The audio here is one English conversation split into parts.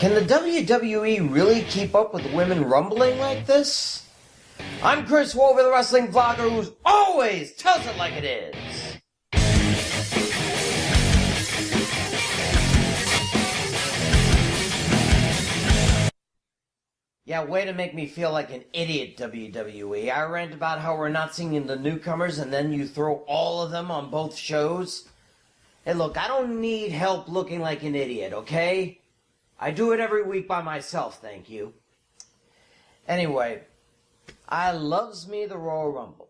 Can the WWE really keep up with women rumbling like this? I'm Chris Wolvie, the wrestling vlogger who always tells it like it is. Yeah, way to make me feel like an idiot, WWE. I rant about how we're not seeing the newcomers and then you throw all of them on both shows. Hey, look, I don't need help looking like an idiot, okay? I do it every week by myself, thank you. Anyway, I loves me the Royal Rumble.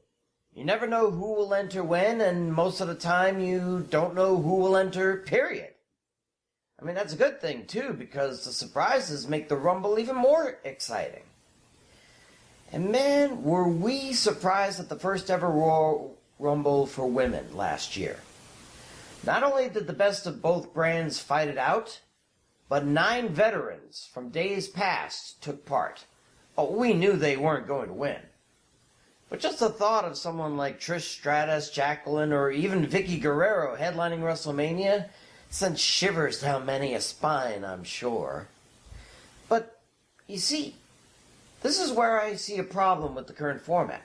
You never know who will enter when, and most of the time you don't know who will enter, period. I mean, that's a good thing, too, because the surprises make the Rumble even more exciting. And man, were we surprised at the first ever Royal Rumble for women last year. Not only did the best of both brands fight it out, but 9 veterans from days past took part. Oh, we knew they weren't going to win. But just the thought of someone like Trish Stratus, Jacqueline, or even Vicky Guerrero headlining WrestleMania sent shivers down many a spine, I'm sure. But, you see, this is where I see a problem with the current format.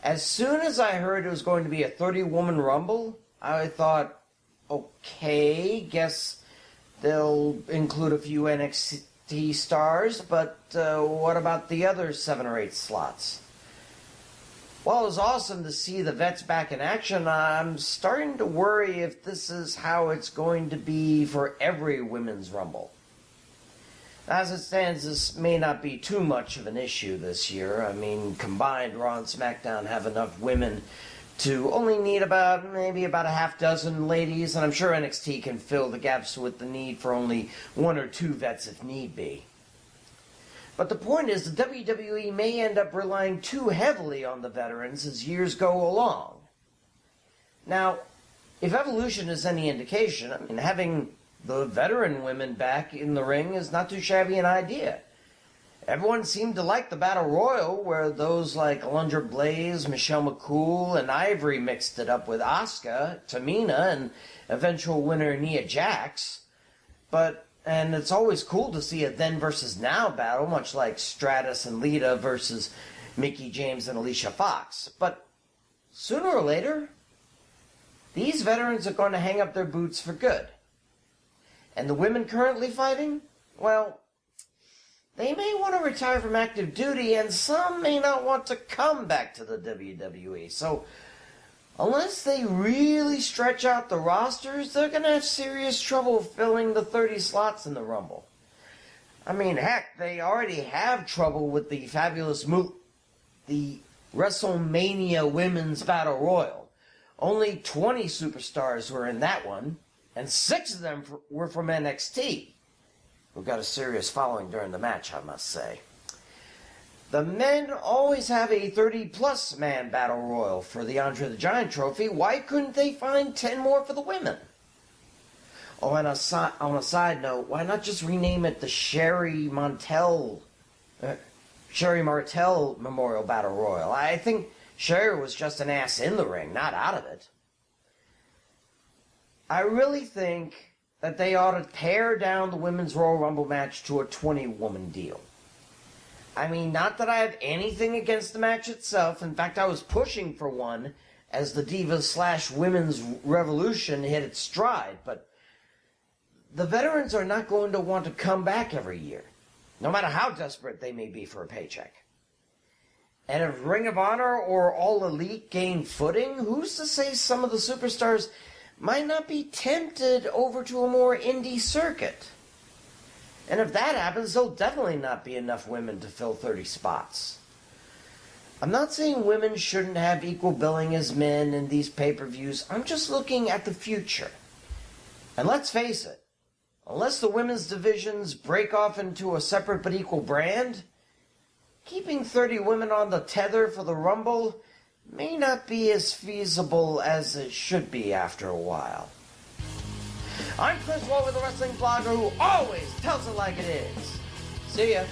As soon as I heard it was going to be a 30-woman Rumble, I thought, okay, guess they'll include a few NXT stars, but what about the other 7 or 8 slots? While it was awesome to see the vets back in action, I'm starting to worry if this is how it's going to be for every women's Rumble. As it stands, this may not be too much of an issue this year. I mean, combined, Raw and SmackDown have enough women to only need maybe about a half dozen ladies, and I'm sure NXT can fill the gaps with the need for only 1 or 2 vets if need be. But the point is, the WWE may end up relying too heavily on the veterans as years go along. Now, if Evolution is any indication, I mean, having the veteran women back in the ring is not too shabby an idea. Everyone seemed to like the Battle Royal, where those like Alundra Blaze, Michelle McCool, and Ivory mixed it up with Asuka, Tamina, and eventual winner Nia Jax. And it's always cool to see a then versus now battle, much like Stratus and Lita versus Mickie James and Alicia Fox. But sooner or later, these veterans are going to hang up their boots for good. And the women currently fighting? Well, they may want to retire from active duty, and some may not want to come back to the WWE. So, unless they really stretch out the rosters, they're going to have serious trouble filling the 30 slots in the Rumble. I mean, heck, they already have trouble with the the WrestleMania Women's Battle Royal. Only 20 superstars were in that one, and 6 of them were from NXT. Who got a serious following during the match, I must say. The men always have a 30-plus man battle royal for the Andre the Giant trophy. Why couldn't they find 10 more for the women? Oh, and on a side note, why not just rename it the Sherry Martel Memorial Battle Royal? I think Sherry was just an ass in the ring, not out of it. I really think that they ought to pare down the Women's Royal Rumble match to a 20-woman deal. I mean, not that I have anything against the match itself. In fact, I was pushing for one as the Divas/Women's Revolution hit its stride. But the veterans are not going to want to come back every year, no matter how desperate they may be for a paycheck. And if Ring of Honor or All Elite gain footing, who's to say some of the superstars might not be tempted over to a more indie circuit? And if that happens, there'll definitely not be enough women to fill 30 spots. I'm not saying women shouldn't have equal billing as men in these pay-per-views. I'm just looking at the future. And let's face it, unless the women's divisions break off into a separate but equal brand, keeping 30 women on the tether for the Rumble may not be as feasible as it should be after a while. I'm Chris Wolvie, the wrestling blogger who always tells it like it is. See ya.